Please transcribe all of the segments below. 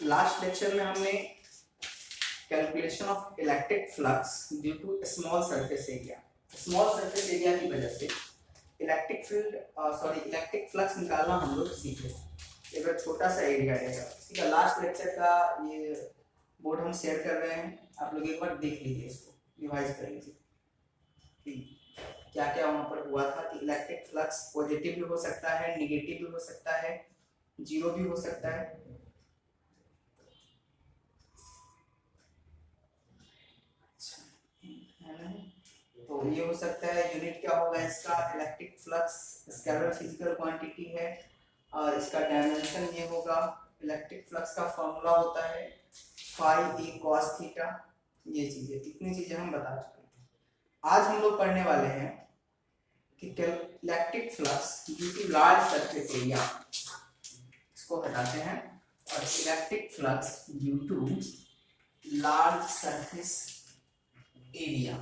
Last lecture में हमने calculation of electric flux due to small surface area, small surface area की वजह से इलेक्ट्रिक फ्लक्स निकालना हम लोग सीखे। अगर छोटा सा एरिया रहेगा, ठीक है। लास्ट लेक्चर का ये बोर्ड हम शेयर कर रहे हैं, आप लोग एक बार देख लीजिए, इसको रिवाइज कर लीजिए कि क्या क्या वहां पर हुआ था। कि इलेक्ट्रिक फ्लक्स पॉजिटिव भी हो सकता है, निगेटिव भी हो सकता है, जीरो भी हो सकता है। तो ये हो सकता है। यूनिट क्या होगा इसका? Electric flux scalar physical quantity है और इसका डायमेंशन ये होगा। इलेक्ट्रिक फ्लक्स का फॉर्मूला होता है फाई ए कॉस थीटा। ये चीजें, इतनी चीजें हम बता चुके हैं। आज हम लोग पढ़ने वाले हैं कि electric flux due to large surface area, इसको हटाते हैं, और electric flux due to large surface area,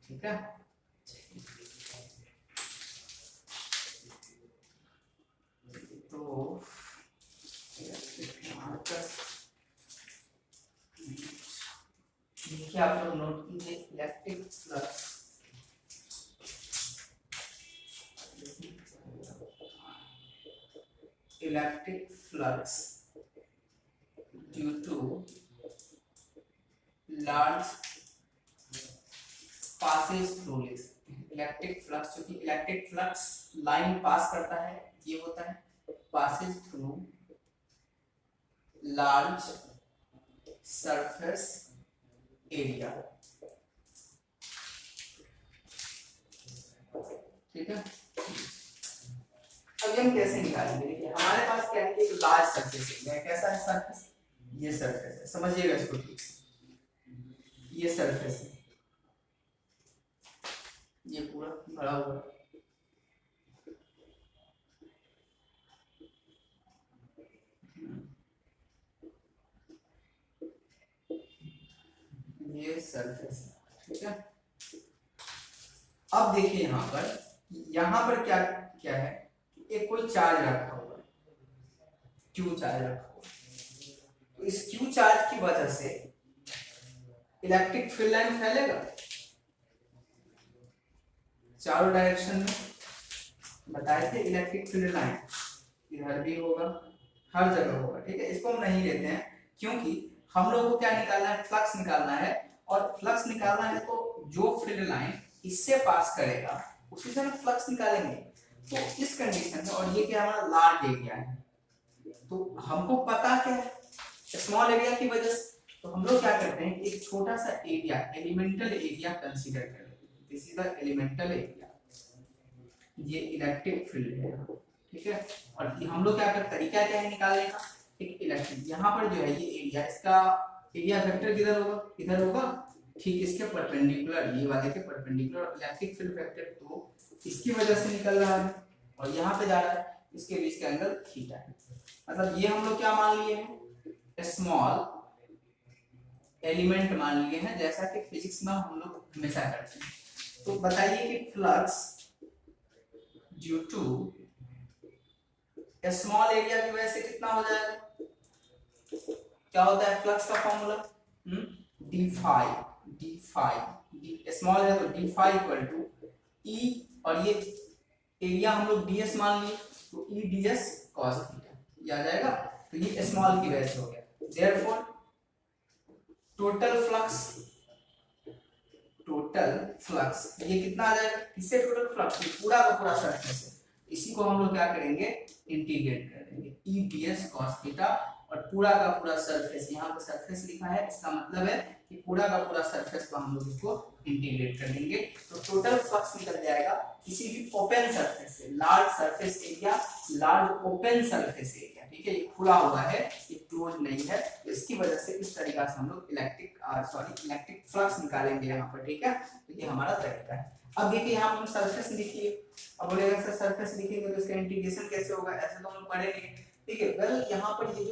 ठीक है। तो देखिए, आप लोग नोट कीजिए electric flux due to large passes through electric flux, क्योंकि इलेक्ट्रिक फ्लक्स लाइन पास करता है, ये होता है passes through large surface area, ठीक है। अब हम कैसे निकालेंगे? देखिए, हमारे पास क्या है, एक लार्ज सरफेस एरिया। कैसा है सरफेस? ये सरफेस है, समझिएगा इसको ठीक से। ये सरफेस है, ये पूरा भरा हुआ है। ये सरफेस है, ठीक है। अब देखिए यहाँ पर क्या क्या है, एक कोई चार्ज रखा हुआ है, क्यू चार्ज रखा हुआ है। तो इस क्यू चार्ज की वजह से इलेक्ट्रिक फील्ड लाइन फैलेगा चारों डायरेक्शन में। बताए थे इलेक्ट्रिक फील्ड लाइन इधर भी होगा, हर जगह होगा, ठीक है। इसको हम नहीं लेते हैं क्योंकि हम लोग को क्या निकालना है? फ्लक्स निकालना है। और फ्लक्स निकालना है तो जो फील्ड लाइन इससे पास करेगा उसी से हम फ्लक्स निकालेंगे। तो इस कंडीशन में, और ये क्या हमारा लार्ज एरिया है, तो हमको पता क्या है स्मॉल एरिया की वजह से, तो हम लोग क्या करते हैं, एक छोटा सा एरिया, एलिमेंटल एरिया कंसीडर कर लेते हैं। This is the elemental area, ये इलेक्ट्रिक फील्ड है, ठीक है। और हम लोग क्या करते हैं, तरीका क्या है निकालने का? एक इलेक्ट्रिक, यहाँ पर जो है ये एरिया, इसका एरिया वेक्टर किधर होगा? इधर होगा, ठीक इसके परपेंडिकुलर, ये वाले के परपेंडिकुलर। इलेक्ट्रिक फील्ड वेक्टर तो इसकी वजह से निकल रहा है और यहाँ पे जा रहा है, इसके बीच का एंगल थीटा है। मतलब ये हम लोग क्या मान लिए हैं? स्मॉल एलिमेंट मान लिए हैं, जैसा कि फिजिक्स में हम लोग हमेशा करते हैं। तो बताइए कि flux due to small area की वजह से कितना हो जाएगा? क्या होता है फ्लक्स का फॉर्मूला? डी फाई स्मॉल है तो डी फाई इक्वल टू ई, और ये एरिया हम लोग ds मान लिए, तो ई ds cos थीटा ये आ जाएगा। तो ये स्मॉल की वजह से हो गया। देयरफॉर टोटल फ्लक्स ये कितना आ जाएगा? इससे टोटल फ्लक्स पूरा का पूरा सरफेस है, इसी को हम लोग क्या करेंगे? इंटीग्रेट कर देंगे ई ds cos थीटा, और पूरा का पूरा सरफेस, यहाँ पे सरफेस लिखा है, इसका मतलब है कि पूरा का पूरा सरफेस को हम लोग इसको इंटीग्रेट कर देंगे। तो टोटल फ्लक्स निकल जाएगा किसी भी ओपन सरफेस से, large surface area, large open surface area, ठीक है। ये खुला हुआ है, ये क्लोज नहीं है, इसकी वजह से इस तरीका से हम लोग इलेक्ट्रिक फ्लक्स निकालेंगे यहाँ पर, ठीक है। तो ये हमारा तरीका है। अब देखिए यहाँ पर हम सरफेस लिखिए। अब बोलेगा सर सरफेस लिखेंगे तो इसका इंटीग्रेशन कैसे होगा? ऐसे तो हम लोग पढ़ेंगे, ठीक है। वेल यहाँ पर ये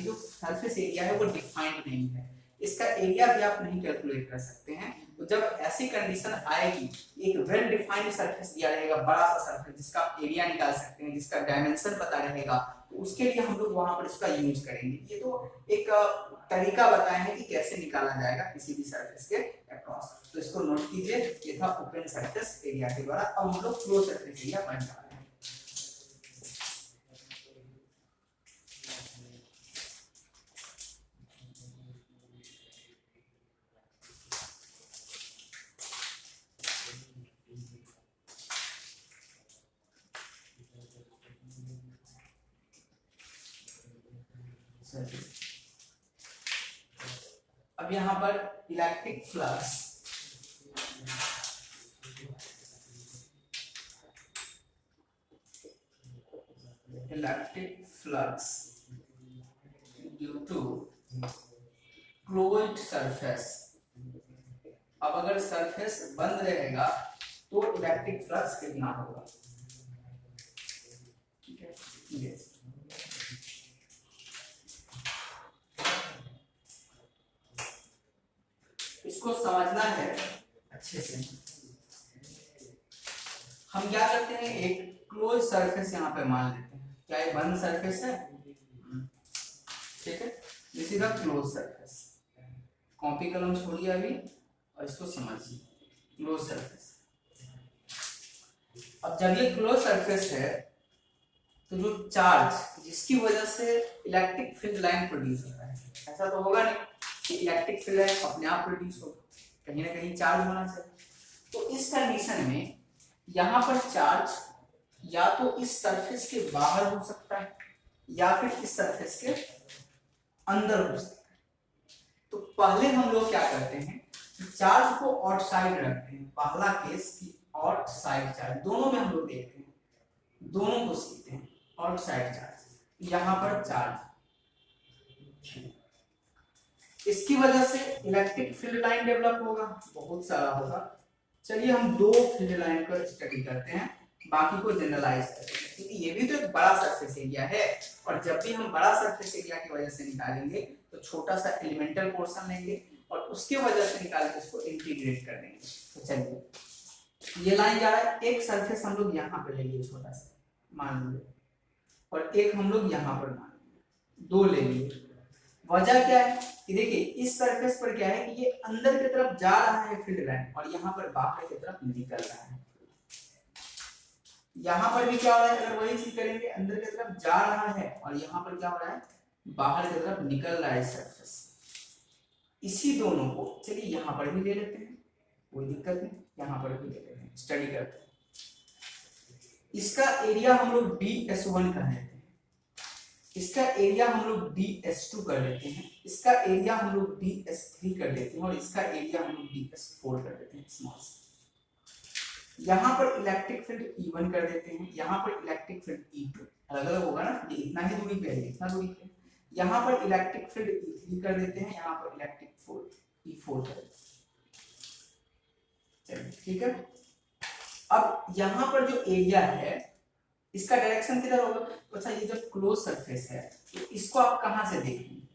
जो सरफेस एरिया है वो डिफाइंड नहीं है, इसका एरिया भी आप नहीं कैलकुलेट कर सकते हैं। तो जब ऐसी कंडीशन आएगी, एक वेल डिफाइंड सरफेस दिया रहेगा, बड़ा सा सरफेस जिसका आप एरिया निकाल सकते हैं, जिसका डायमेंशन पता रहेगा, तो उसके लिए हम लोग वहां पर इसका यूज करेंगे। ये तो एक तरीका बताया है कि कैसे निकाला जाएगा किसी भी सरफेस के अक्रॉस। तो इसको नोट कीजिए, ये था ओपन सरफेस एरिया के द्वारा। अब हम लोग क्लोज सरफेस एरिया पढ़ने जा रहे हैं। अब यहाँ पर electric flux due to closed surface. अब अगर सरफेस बंद रहेगा तो इलेक्ट्रिक फ्लक्स कितना होगा, ठीक है। yes. इसको समझना है अच्छे से। हम क्या करते हैं, एक क्लोज सरफेस यहाँ पे मान लेते हैं। क्या ये बंद सरफेस है, ठीक है। This is a close surface. Copy कलम छोड़िए अभी और इसको समझिए, क्लोज सरफेस। अब जब ये क्लोज सरफेस है तो जो चार्ज जिसकी वजह से इलेक्ट्रिक फील्ड लाइन प्रोड्यूस होता है, ऐसा तो होगा नहीं कि इलेक्ट्रिक फील्ड लाइन अपने आप प्रोड्यूस हो, कहीं ना कहीं चार्ज होना चाहिए। तो इस कंडीशन में यहाँ पर चार्ज या तो इस सरफेस के बाहर हो सकता है या फिर इस सरफेस के अंदर हो सकता है। तो पहले हम लोग क्या करते हैं, चार्ज को आउटसाइड रखते हैं। पहला केस की आउटसाइड चार्ज, दोनों में हम लोग देखते हैं, दोनों को सीखते हैं। आउटसाइड चार्ज, यहाँ पर चार्ज, इसकी वजह से इलेक्ट्रिक फील्ड लाइन डेवलप होगा, बहुत सारा होगा। चलिए हम दो फील्ड लाइन पर स्टडी करते हैं, बाकी को जनरलाइज करते हैं, क्योंकि ये भी तो एक बड़ा सरफेस एरिया है। और जब भी हम बड़ा सरफेस एरिया की वजह से निकालेंगे तो छोटा सा एलिमेंटल पोर्शन लेंगे और उसके वजह से निकाल के उसको इंटीग्रेट कर देंगे। तो चलिए ये लाइन जा रहा है, एक सरफेस हम लोग यहाँ पे लेंगे छोटा सा मान लीजिए, और एक हम लोग यहाँ पर मान लीजिए, दो ले लिए। वजह क्या है कि देखिए इस सरफेस पर क्या है कि ये अंदर की तरफ जा रहा है फील्ड लाइन, और यहाँ पर बाहर की तरफ निकल रहा है। यहाँ पर भी क्या हो रहा है, अगर वही चीज करेंगे, अंदर की तरफ जा रहा है और यहाँ पर क्या हो रहा है, बाहर की तरफ निकल रहा है सरफेस। इसी दोनों को चलिए यहाँ पर भी ले लेते हैं, कोई दिक्कत नहीं, यहाँ पर भी ले लेते हैं, स्टडी करते हैं। इसका एरिया हम लोग DS1 कर लेते हैं, इसका एरिया हम लोग DS2 कर लेते हैं, इसका एरिया हम लोग DS3 कर लेते हैं, और इसका एरिया हम लोग DS4 कर देते हैं स्मॉल से। यहाँ पर इलेक्ट्रिक फील्ड E1 कर देते हैं, यहाँ पर इलेक्ट्रिक फील्ड E2, अलग अलग होगा ना, ये इतना ही दूरी पे है, इतना दूरी पे। यहाँ पर इलेक्ट्रिक फील्ड E3 कर देते हैं, यहाँ पर इलेक्ट्रिक फील्ड E4 कर देते हैं। चलिए ठीक है। अब यहाँ पर जो एरिया है इसका डायरेक्शन किधर होगा, तो अच्छा ये जब क्लोज सरफेस है तो इसको आप कहाँ से देखेंगे,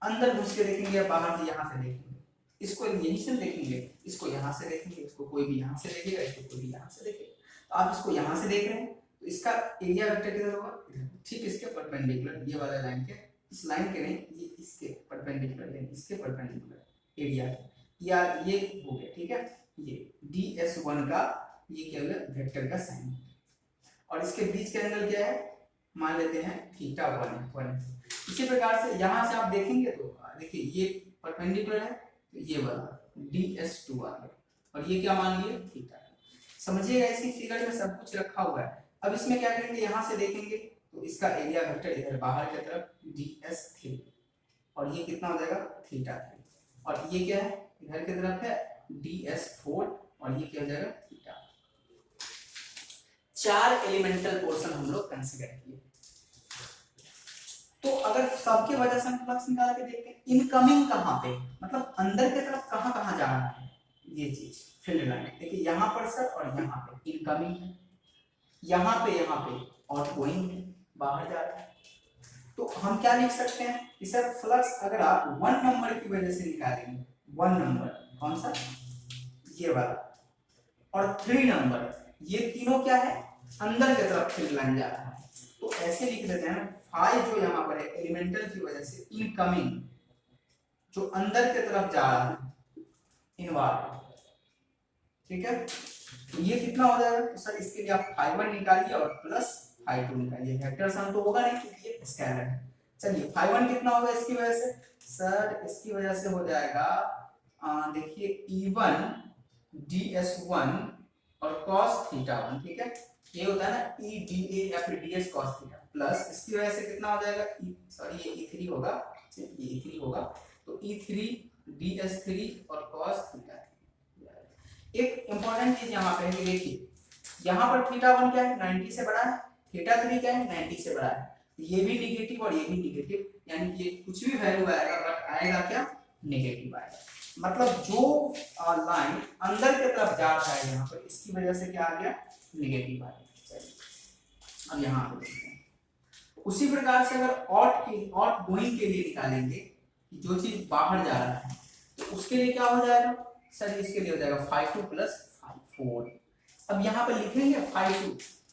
अंदर घुस के देखेंगे या बाहर से यहाँ से देखेंगे, इसको यहीं से देखेंगे, इसको यहाँ से देखेंगे, इसको कोई भी यहाँ से देखेगा, इसको कोई भी यहाँ से देखेगा। तो आप इसको यहाँ से देख रहे हैं तो इसका एरिया वेक्टर किधर होगा, ठीक इसके परपेंडिकुलर, ये वाला लाइन के, इस लाइन के नहीं, ये इसके परपेंडिकुलर, इसके परपेंडिकुलर एरिया, या ये हो गया, ठीक है। ये DS1 का ये क्या होगा, वेक्टर का साइन, और इसके बीच के एंगल क्या है, मान लेते हैं θ1। इसी प्रकार से यहाँ से आप देखेंगे तो देखिए ये परपेंडिकुलर है, तो ये वाला DS2 आ गया, और ये क्या मान लिए, थीटा। समझिएगा इसी फिगर में सब कुछ रखा हुआ है। अब इसमें क्या करेंगे, यहाँ से देखेंगे तो इसका एरिया वेक्टर इधर बाहर की तरफ DS3, और ये कितना हो जाएगा, θ3, और ये क्या है, इधर की तरफ है DS4, और ये क्या हो जाएगा, थीटा। 4 एलिमेंटल पोर्शन हम लोग कंसीडर किए। तो अगर सबके वजह से हम फ्लक्स निकाल के देखते हैं, इनकमिंग कहाँ पे, मतलब अंदर की तरफ कहाँ कहाँ जा रहा है, ये चीज फील्ड लाइन देखिए, यहाँ पर सर और यहाँ पे इनकमिंग है, यहाँ पे आउटगोइंग है, बाहर जा रहा है। तो हम क्या लिख सकते हैं कि सर फ्लक्स अगर आप 1 नंबर की वजह से निकालेंगे, 1 नंबर कौन सा, ये वाला, और 3 नंबर, ये तीनों क्या है, अंदर की तरफ फील्ड लाइन जा रहा है, तो ऐसे लिख देते हैं, फाई जो यहाँ पर है एलिमेंटल की वजह से इनकमिंग, जो अंदर की तरफ जा रहा है, इनवार्ड, ठीक है। तो ये कितना हो जाएगा, तो सर इसके लिए आप फाई 1 निकालिए और प्लस फाई 2 निकालिए, वेक्टर सम तो होगा नहीं क्योंकि ये स्केलर है। चलिए फाई 1 कितना होगा इसकी वजह से, सर इसकी वजह से हो जाएगा देखिए E1 DS1 और cos थीटा 1, ठीक है। ये होता है ना EDA या फिर DS cos थीटा, प्लस इसकी वजह से कितना हो जाएगा, सॉरी ये E3 होगा, ये E3 होगा, तो E3 DS3 और cos थीटा। एक इंपॉर्टेंट चीज यहाँ पे है कि देखिए यहाँ पर थीटा 1 क्या है, 90 से बड़ा है, थीटा 3 क्या है, 90 से बड़ा है, ये भी निगेटिव और ये भी निगेटिव, यानी कि कुछ भी वैल्यू आएगा बट आएगा क्या, नेगेटिव आएगा। मतलब जो लाइन अंदर की तरफ जा रहा है यहाँ पर, इसकी वजह से क्या आ गया, नेगेटिव आ गया। चलिए अब यहाँ पे देखते हैं, उसी प्रकार से अगर ऑट गोइंग के लिए निकालेंगे, जो चीज बाहर जा रहा है, तो उसके लिए क्या हो जाएगा, सर इसके लिए हो जाएगा फाई 2 प्लस फाई 4। अब यहाँ पर लिखेंगे फाई 2,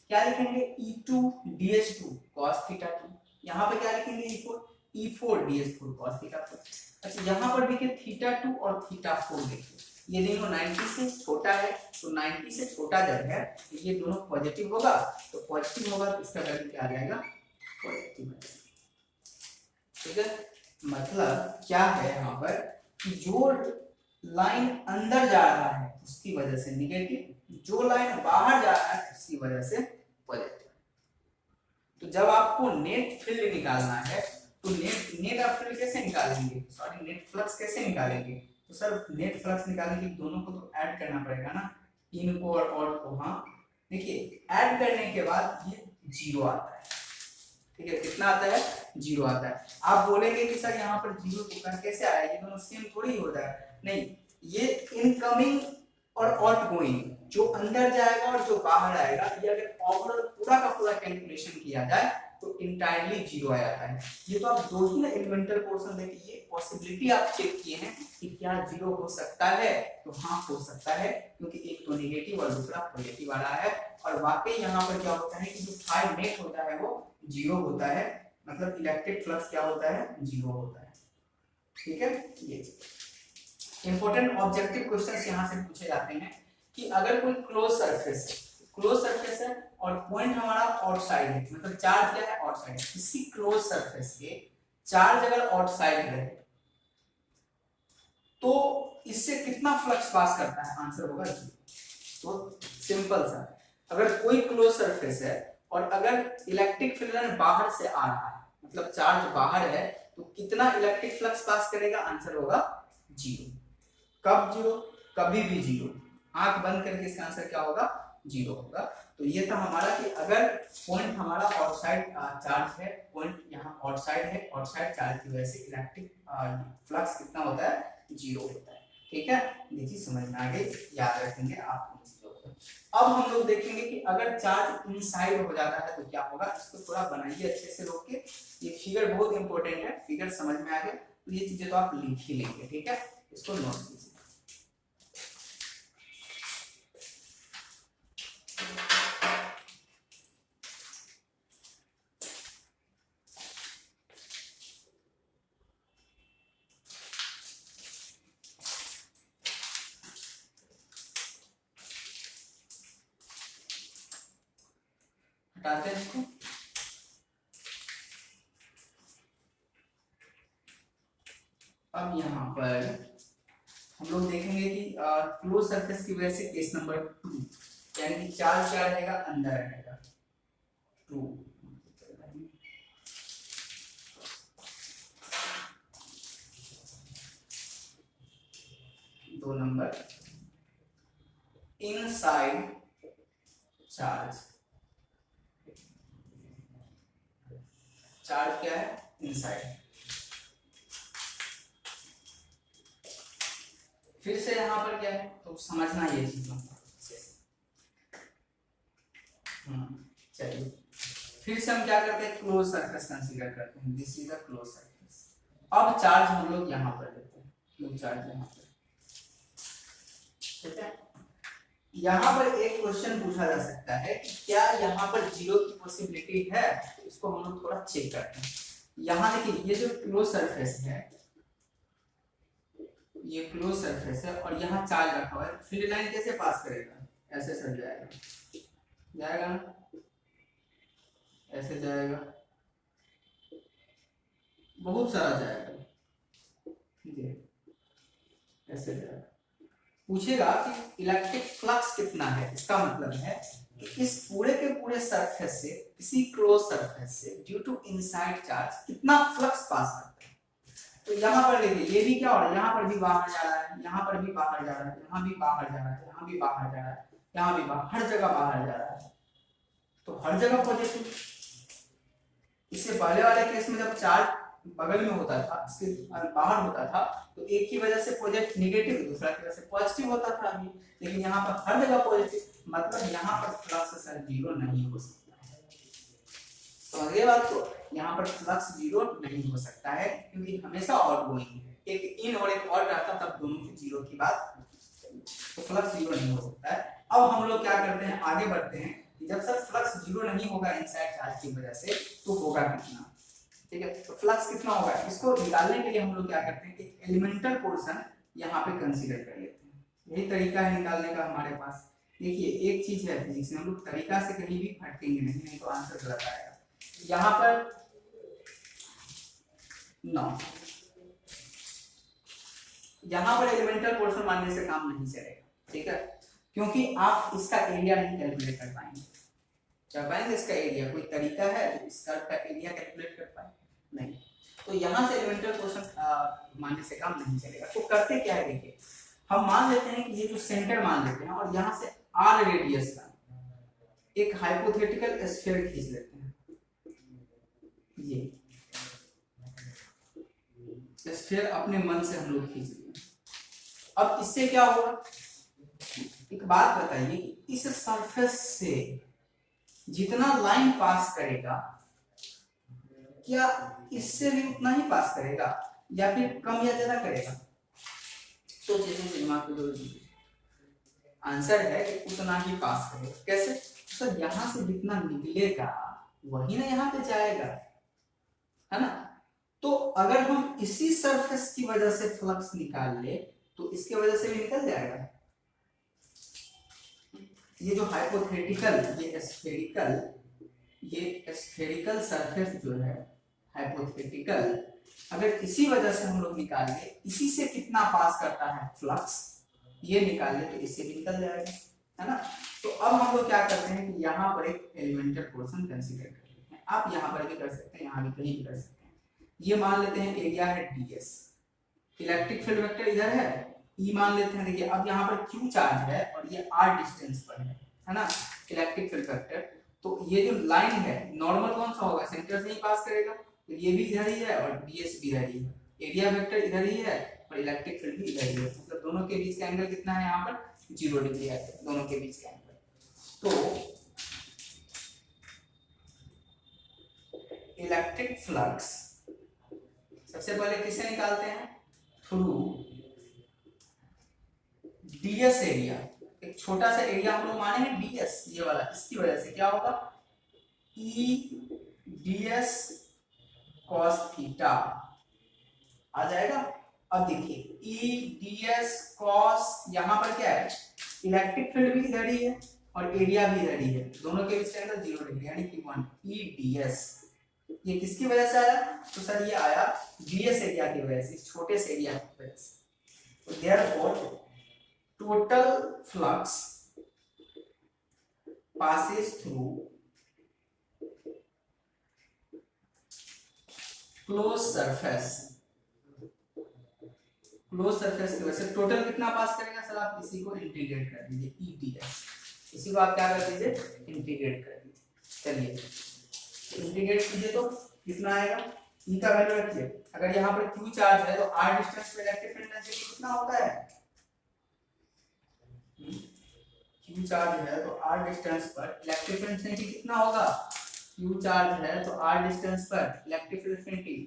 क्या लिखेंगे, E2 DS2 cos थीटा 2, यहाँ पे क्या लिखेंगे E4 DS4 cos थीटा 4। अच्छा यहाँ पर देखिए थीटा 2 और थीटा 4, देखिए ये दोनों 90 से छोटा है, तो 90 से छोटा जब है तो ये दोनों पॉजिटिव होगा, तो पॉजिटिव होगा तो इसका वैल्यू क्या आ जाएगा, पॉजिटिव आ जाएगा, ठीक है। मतलब क्या है यहाँ पर कि जो लाइन अंदर जा रहा है उसकी वजह से निगेटिव, जो लाइन बाहर जा रहा है उसकी वजह से पॉजिटिव। तो जब आपको नेट फील्ड निकालना है तो नेट ऑफ फील्ड कैसे निकालेंगे, सॉरी नेट फ्लक्स कैसे निकालेंगे, तो सर नेट फ्लक्स निकालने के लिए दोनों को तो ऐड करना पड़ेगा ना, इन को और आउट को। हाँ देखिए ऐड करने के बाद ये जीरो आता है, ठीक है, कितना आता है, जीरो आता है। आप बोलेंगे कि सर यहाँ पर जीरो कैसे आया, ये दोनों सेम थोड़ी होता है, नहीं, ये इनकमिंग और आउटगोइंग, जो अंदर जाएगा और जो बाहर आएगा, ये अगर ओवरऑल पूरा का पूरा कैलकुलेशन किया जाए तो इंटायरली जीरो आ जाता है। ये तो आप दो ही ना एलिमेंटल पोर्शन देखिए, ये पॉसिबिलिटी आप चेक किए हैं कि क्या जीरो हो सकता है, तो हाँ हो सकता है, क्योंकि एक तो नेगेटिव और दूसरा पॉजिटिव आ रहा है। और वाकई यहाँ पर क्या होता है कि जो फाई नेट होता है वो जीरो होता है, मतलब इलेक्ट्रिक फ्लक्स क्या होता है, जीरो होता है, ठीक है। ये इंपॉर्टेंट ऑब्जेक्टिव क्वेश्चंस यहाँ से पूछे जाते हैं कि अगर कोई क्लोज सरफेस है और पॉइंट हमारा आउटसाइड है, मतलब चार्ज क्या है, आउटसाइड, किसी क्लोज सरफेस के चार्ज अगर आउटसाइड रहे तो इससे कितना फ्लक्स पास करता है, आंसर होगा जीरो। तो सिंपल सा, अगर कोई क्लोज सरफेस है और अगर इलेक्ट्रिक फील्ड बाहर से आ रहा है, मतलब चार्ज बाहर है, तो कितना इलेक्ट्रिक फ्लक्स पास करेगा, आंसर होगा जीरो। कब जीरो, कभी भी जीरो, आंख बंद करके इसका आंसर क्या होगा, जीरो होगा। तो ये था हमारा कि अगर पॉइंट हमारा आउटसाइड चार्ज है, पॉइंट यहाँ आउटसाइड है, आउटसाइड चार्ज की वजह से इलेक्ट्रिक फ्लक्स कितना होता है, जीरो होता है, ठीक है। ये चीज समझ में आ गई, याद रखेंगे आप इन चीजों को। अब हम लोग देखेंगे कि अगर चार्ज इनसाइड हो जाता है तो क्या होगा, इसको थोड़ा बनाइए अच्छे से रोक के, ये फिगर बहुत इंपॉर्टेंट है, फिगर समझ में आ गया तो ये चीजें तो आप लिख ही लेंगे, ठीक है, इसको नोट कीजिए। हटाते हैं इसको। अब यहाँ पर हम लोग देखेंगे कि क्लोज सरफेस की वजह से केस नंबर 2, यानी कि चार्ज क्या रहेगा, अंदर रहेगा 2। 2 नंबर इनसाइड चार्ज, चार्ज क्या है, इनसाइड। फिर से यहाँ पर क्या है तो समझना ये चीज, चलिए फिर से हम क्या करते हैं, क्लोज सरफेस कंसीडर करते हैं, this is a close surface. अब चार्ज हम लोग यहाँ पर लेते हैं, लोग चार्ज यहाँ पर, ठीक है। यहाँ पर एक क्वेश्चन पूछा जा सकता है कि क्या यहाँ पर जीरो की पॉसिबिलिटी है, इसको हम लोग थोड़ा चेक करते हैं। यहाँ देखिए ये जो क्लोज सरफेस है, ये क्लोज सरफेस है और यहाँ चार्ज रखा हुआ है, फील्ड लाइन कैसे पास करेगा, ऐसे सर जाएगा, जाएगा ना, ऐसे जाएगा, बहुत सारा जाएगा, ये ऐसे जाएगा। पूछेगा कि इलेक्ट्रिक फ्लक्स कितना है, इसका मतलब है कि इस पूरे के पूरे सरफेस से, इसी क्लोज सरफेस से ड्यू टू इनसाइड चार्ज कितना फ्लक्स पास करता है। तो यहाँ पर देखिए ये भी क्या हो रहा है, यहाँ पर भी बाहर जा रहा है, यहाँ पर भी बाहर जा रहा है, यहाँ भी बाहर जा रहा है, यहाँ भी बाहर जा रहा है, यहाँ भी बाहर, हर जगह बाहर जा रहा है, तो हर जगह पॉजिटिव। इससे पहले वाले केस में जब चार्ज बगल में होता था, इसके बाहर होता था, तो एक की वजह से पॉजिटिव नेगेटिव, दूसरा की वजह से पॉजिटिव होता था अभी, लेकिन यहाँ पर हर जगह पॉजिटिव, मतलब यहाँ पर फ्लक्स सर जीरो नहीं हो सकता है। तो अगली बात, तो यहाँ पर फ्लक्स जीरो नहीं हो सकता है क्योंकि हमेशा आउटगोइंग है, एक इन और एक आउट रहता तब दोनों की जीरो की बात, तो फ्लक्स जीरो नहीं हो सकता है। अब हम लोग क्या करते हैं, आगे बढ़ते हैं कि जब सर फ्लक्स जीरो नहीं होगा इनसाइड चार्ज की वजह से, तो होगा कितना, ठीक है। तो फ्लक्स कितना होगा, इसको निकालने के लिए हम लोग क्या करते हैं, एक एलिमेंटल पोर्शन यहाँ पे कंसीडर कर लेते हैं। यही तरीका है निकालने का हमारे पास। देखिए एक चीज है फिजिक्स में, हम लोग तरीका से कहीं भी भटकेंगे नहीं तो आंसर गलत आएगा। यहाँ पर 9, यहाँ पर एलिमेंटल पोर्शन मानने से काम नहीं चलेगा, ठीक है, क्योंकि आप इसका एरिया नहीं कैलकुलेट कर पाएंगे। कर पाएंगे इसका एरिया, कोई तरीका है तो इसका एरिया कैलकुलेट कर पाए नहीं, तो यहाँ से एलिमेंटल पोर्शन मानने से काम नहीं चलेगा। तो करते क्या है, देखिए हम मान लेते हैं कि ये जो सेंटर मान लेते हैं और यहाँ से r रेडियस का एक हाइपोथेटिकल स्फीयर खींच लेते हैं, ये स्फीयर अपने मन से हम लोग खींच लिए। अब इससे क्या होगा, एक बात बताइए कि इस सरफेस से जितना लाइन पास करेगा, क्या इससे भी उतना ही पास करेगा या फिर कम या ज्यादा करेगा, तो चीजों को दिमाग में जोड़ दीजिए। आंसर है कि उतना ही पास करेगा। कैसे, सर यहाँ से जितना निकलेगा वही ना यहाँ पे जाएगा, है ना। तो अगर हम इसी सरफेस की वजह से फ्लक्स निकाल ले तो इसके वजह से भी निकल जाएगा। ये जो हाइपोथेटिकल, ये स्फेरिकल सरफेस जो है हाइपोथेटिकल, अगर इसी वजह से हम लोग निकाल ले, इसी से कितना पास करता है फ्लक्स, ये निकाल ले तो इससे भी निकल जाएगा, है ना। तो अब हम लोग क्या करते हैं कि यहाँ पर एक एलिमेंटल पोर्शन कंसीडर कर लेते हैं। आप यहाँ पर भी कर सकते हैं, यहाँ भी कहीं भी कर सकते हैं। ये मान लेते हैं एरिया है ds, इलेक्ट्रिक फील्ड वेक्टर इधर है, E मान लेते हैं। देखिए अब यहाँ पर Q चार्ज है और ये R डिस्टेंस पर है ना, इलेक्ट्रिक फील्ड वेक्टर। तो ये जो लाइन है नॉर्मल कौन सा होगा, सेंटर से ही पास करेगा, तो ये भी इधर ही है और ds भी इधर ही है, एरिया वेक्टर इधर ही है और इलेक्ट्रिक फील्ड भी इधर ही है, मतलब दोनों के बीच का एंगल कितना है, यहाँ पर 0 डिग्री है दोनों के बीच का एंगल। तो इलेक्ट्रिक फ्लक्स सबसे पहले किससे निकालते हैं, थ्रू ds एरिया। एक छोटा सा एरिया हम लोग माने हैं ds, ये वाला, इसकी वजह से क्या होगा, e ds cos थीटा आ जाएगा। अब देखिए e ds cos, यहाँ पर क्या है, इलेक्ट्रिक फील्ड भी इधर ही है और एरिया भी इधर ही है, दोनों के बीच का एंगल 0 डिग्री यानी कि 1 e ds। ये किसकी वजह से आया, तो सर ये आया ds एरिया की वजह से, छोटे से एरिया की वजह से। तो therefore total flux passes through closed surface, close surface की वजह से टोटल कितना पास करेगा, सर आप इसी को इंटीग्रेट कर दीजिए, ई डी एस, इसी को आप क्या कर दीजिए, इंटीग्रेट कर दीजिए। चलिए इंटीग्रेट कीजिए तो कितना आएगा, ई का वैल्यू रखिए। अगर यहाँ पर क्यू चार्ज है तो आर डिस्टेंस पे इलेक्ट्रिक फील्ड डेंसिटी कितना होता है, क्यू चार्ज है तो आर डिस्टेंस पर इलेक्ट्रिक फील्ड डेंसिटी कितना होगा, क्यू चार्ज है तो आर डिस्टेंस पर electric field density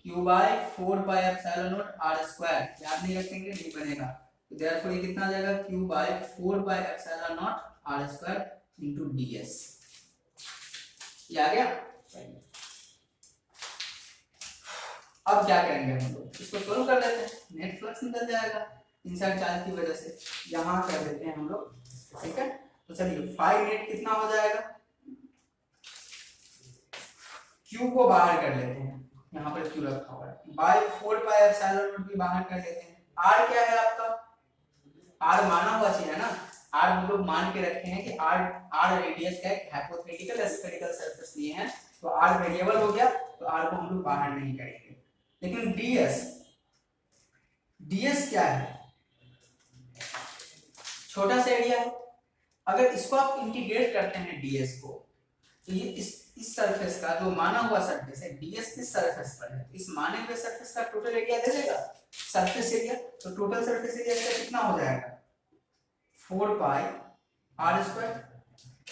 q by 4 pi epsilon naught r square। याद नहीं रखेंगे नहीं बनेगा, तो देयरफॉर ये कितना आ जाएगा, q by 4 by epsilon not r square into ds। ये आ गया। अब क्या करेंगे हम लोग, इसको सोल्व कर लेते हैं, नेट फ्लक्स निकल जाएगा इनसाइड चार्ज की वजह से, यहाँ कर देते हैं हम लोग, ठीक है। तो चलिए फाई नेट कितना हो जाएगा, Q को बाहर कर लेते हैं, यहाँ पर Q रखा हुआ है, बाय 4 पाई एप्सिलॉन नॉट भी बाहर कर लेते हैं। R क्या है आपका, R माना हुआ चीज है ना, R हम लोग मान के रखे हैं कि R रेडियस का एक हाइपोथेटिकल स्फेरिकल सरफेस लिए हैं, तो R वेरिएबल हो गया, तो R को हम लोग बाहर नहीं करेंगे। लेकिन ds क्या है, छोटा सा एरिया है, अगर इसको आप इंटीग्रेट करते हैं ds को, तो ये इस सरफेस का जो माना हुआ सरफेस है, ds किस सरफेस पर है, इस माने हुए सरफेस का टोटल एरिया दे देगा सरफेस एरिया, तो टोटल सरफेस एरिया इसका कितना हो जाएगा 4 पाई r स्क्वायर,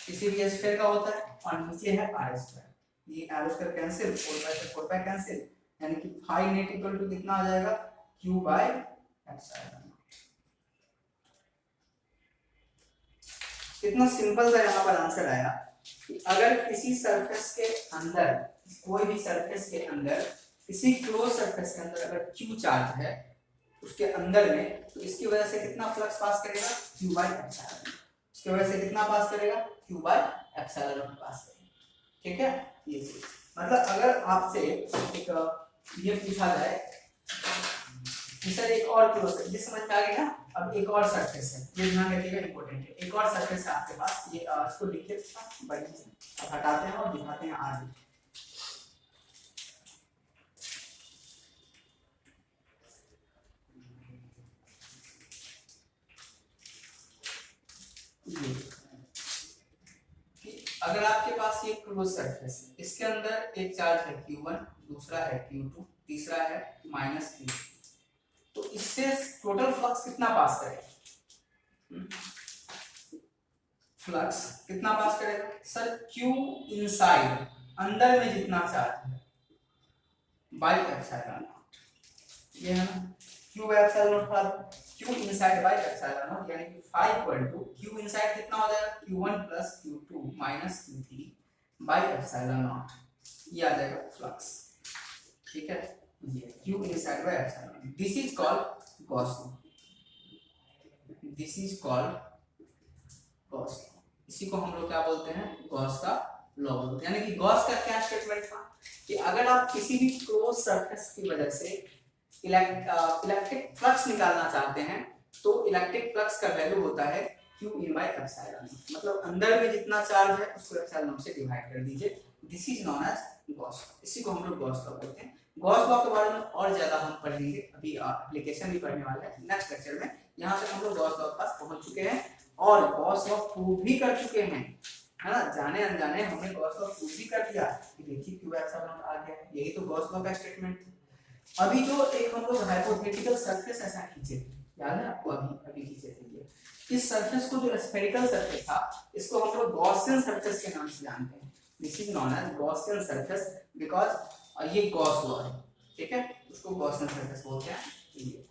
इसी भी स्फीयर का होता है, और नीचे है r स्क्वायर, ये r स्क्वायर कैंसिल, 4 पाई से 4 पाई कैंसिल, यानी कि फाई नेट इक्वल टू कितना आ जाएगा q बाय एप्सिलॉन। इतना सिंपल सा यहाँ पर आंसर आया कि अगर किसी सरफेस के अंदर, कोई भी सरफेस के अंदर, किसी क्लोज सरफेस के अंदर अगर q चार्ज है उसके अंदर में, तो इसकी वजह से कितना फ्लक्स पास करेगा q बाय एप्सिलॉन, इसकी वजह से कितना पास करेगा q बाय एप्सिलॉन पास करेगा, ठीक है। ये मतलब अगर आपसे एक ये पूछा जाए कि सर एक और क्लोज, ये समझ में आ गया ना, अब एक और सरफेस है, ये ध्यान रखिएगा इंपॉर्टेंट है, एक और सरफेस है आपके पास, ये इसको लिख लेते हैं, अब हटाते हैं और दिखाते हैं आगे। अगर आपके पास ये क्लोज सरफेस है, इसके अंदर एक चार्ज है q1, दूसरा है q2, तीसरा है -q, तो इससे टोटल फ्लक्स कितना पास करेगा, फ्लक्स कितना पास करेगा सर, q इनसाइड अंदर में जितना चार्ज है बाय एप्सिलॉन नॉट, ये है ना q बाय एप्सिलॉन नॉट था, q inside by epsilon not, यानी कि phi equal to q inside कितना हो जाएगा q1 plus q2 minus q3 by epsilon not, ये आ जाएगा फ्लक्स, ठीक है। ये q inside by epsilon not, this is called Gauss law, this is called Gauss law, इसी को हम लोग क्या बोलते हैं, गॉस का लॉ बोलते हैं। यानी कि गॉस का क्या स्टेटमेंट था कि अगर आप किसी भी क्लोज सरफेस की वजह से इलेक्ट्रिक फ्लक्स निकालना चाहते हैं, तो इलेक्ट्रिक फ्लक्स का वैल्यू होता है q in by एप्सिलॉन, मतलब अंदर में जितना चार्ज है उसको एप्सिलॉन से डिवाइड कर दीजिए, this is known as Gauss, इसी को हम लोग गॉस लॉ बोलते हैं। गॉस लॉ के बारे में और ज्यादा हम पढ़ेंगे, अभी एप्लीकेशन भी पढ़ने वाले हैं नेक्स्ट लेक्चर में। यहाँ तक हम लोग गॉस लॉ के पास पहुंच चुके हैं और गॉस लॉ प्रूव भी कर चुके हैं, है ना, जाने अनजाने हमने गॉस लॉ प्रूव भी कर दिया कि देखिए q एप्सिलॉन आ गया, यही तो गॉस लॉ का स्टेटमेंट था। अभी जो एक हम लोग हाइपोथेटिकल सरफेस ऐसा खींचे, याद है आपको, अभी खींचे थे ये, इस सरफेस को जो स्फेरिकल सरफेस था, इसको हम लोग गॉसियन सरफेस के नाम से जानते हैं, this is known as Gaussian surface, because ये गॉस लॉ है, ठीक है, उसको गॉसियन सरफेस बोलते हैं। ये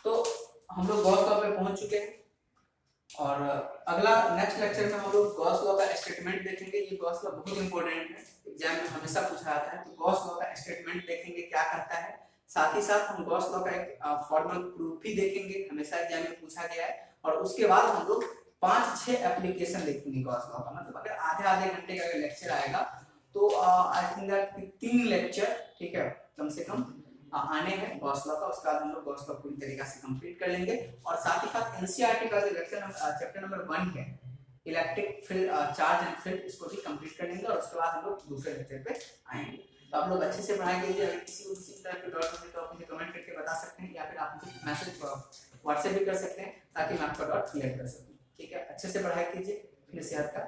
तो हम लोग गॉस लॉ पे पहुंच चुके हैं, और अगला नेक्स्ट लेक्चर में हम लोग गॉस लॉ का स्टेटमेंट देखेंगे। ये गॉस लॉ बहुत इंपॉर्टेंट है, एग्जाम में हमेशा पूछा जाता है, तो गॉस लॉ का स्टेटमेंट देखेंगे क्या करता है, साथ ही साथ हम गॉस लॉ का एक फॉर्मल प्रूफ भी देखेंगे, हमेशा एग्जाम में पूछा गया है, और उसके बाद हम लोग 5-6 एप्लीकेशन देखेंगे गॉस लॉ का। मतलब अगर आधे घंटे का लेक्चर आएगा तो आई थिंक दैट 3 लेक्चर, ठीक है, कम से कम आने हैं गॉस लॉ का, उसके बाद हम लोग गॉस लॉ पूरी तरीके से कंप्लीट कर लेंगे, और साथ ही साथ एनसीईआरटी का जो चैप्टर नंबर 1 है electric field charge and field, इसको भी कंप्लीट कर लेंगे, और उसके बाद हम लोग दूसरे लेक्चर पे आएंगे। तो आप लोग अच्छे से पढ़ाई कीजिए, अगर किसी तरह के डाउट हो तो आप मुझे कमेंट करके बता सकते हैं, या फिर आप मुझे मैसेज व्हाट्सएप भी कर सकते हैं, ताकि मैं आपका डाउट क्लियर कर सकूं, ठीक है। अच्छे से पढ़ाई कीजिए, अपनी सेहत का